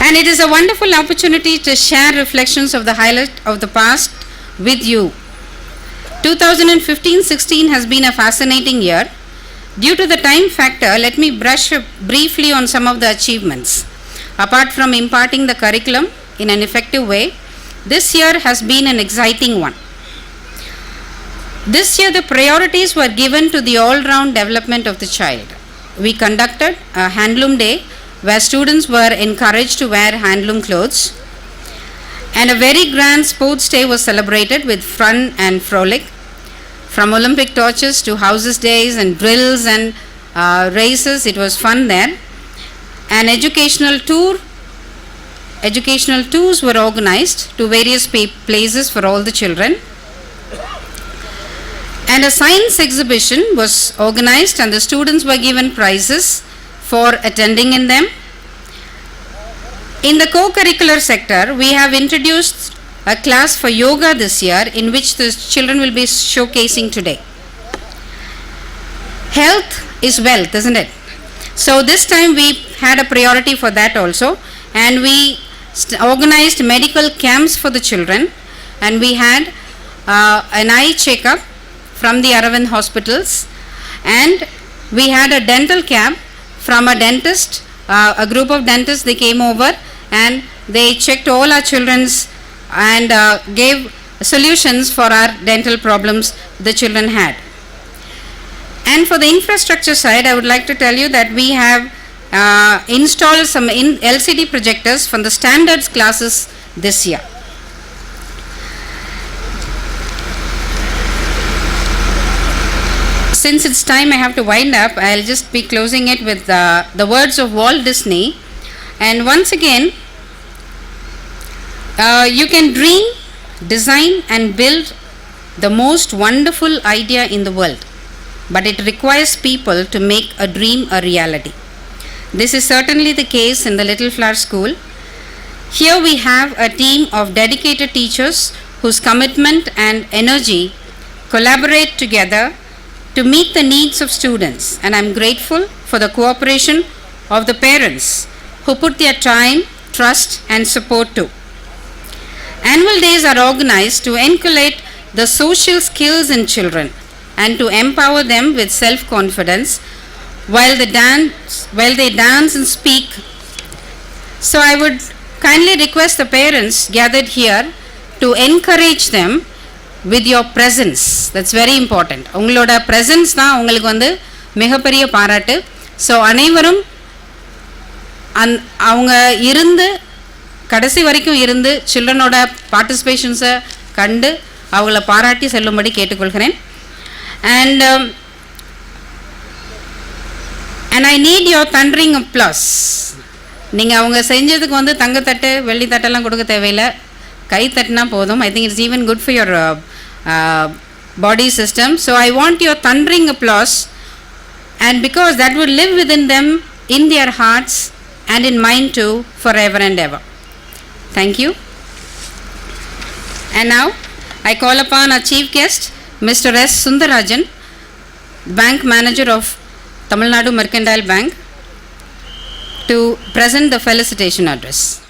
And it is a wonderful opportunity to share reflections of the highlight of the past with you. 2015-16 has been a fascinating year. Due to the time factor, let me brush briefly on some of the achievements. Apart from imparting the curriculum in an effective way, this year has been an exciting one. This year, the priorities were given to the all-round development of the child. We conducted a Handloom Day where students were encouraged to wear handloom clothes, and a very grand sports day was celebrated with fun and frolic. From Olympic torches to houses days and drills and races, it was fun there. An educational tours were organized to various places for all the children. And a science exhibition was organized and the students were given prizes for attending in them. In the co-curricular sector, we have introduced a class for yoga this year in which the children will be showcasing today. Health is wealth, isn't it? So this time we had a priority for that also, and we organized medical camps for the children, and we had an eye checkup from the Aravind hospitals, and we had a dental camp from a dentist, a group of dentists. They came over and they checked all our children's and gave solutions for our dental problems the children had. And for the infrastructure side, I would like to tell you that we have installed some LCD projectors from the standards classes this year. Since it's time I have to wind up, I'll just be closing it with the words of Walt Disney. And once again, you can dream, design and build the most wonderful idea in the world, but it requires people to make a dream a reality. This is certainly the case in the Little Flower School. Here we have a team of dedicated teachers whose commitment and energy collaborate together to meet the needs of students, and I'm grateful for the cooperation of the parents who put their time, trust and support too. Annual days are organized to inculcate the social skills in children and to empower them with self-confidence while they dance and speak. So I would kindly request the parents gathered here to encourage them with your presence. That's very important. உங்களோட presence தான் உங்களுக்கு வந்து மிகப்பெரிய பாராட்டு. So அனைவரும் அவங்க இருந்து கடைசி வரைக்கும் இருந்து சில்ட்ரனோட பார்ட்டிசிபேஷன்ஸை கண்டு அவங்கள பாராட்டி செல்லும்படி கேட்டுக்கொள்கிறேன். And I need your thundering applause. நீங்கள் அவங்க செஞ்சதுக்கு வந்து தங்கத்தட்டு வெள்ளி தட்டெல்லாம் கொடுக்க தேவையில்லை, கை தட்டினா போதும். I think it's even good for your body system. So I want your thundering applause, and because that will live within them, in their hearts and in mine too, forever and ever. Thank you. And now I call upon our chief guest, Mr. S. Sundarajan, bank manager of Tamil Nadu Mercantile Bank, to present the felicitation address.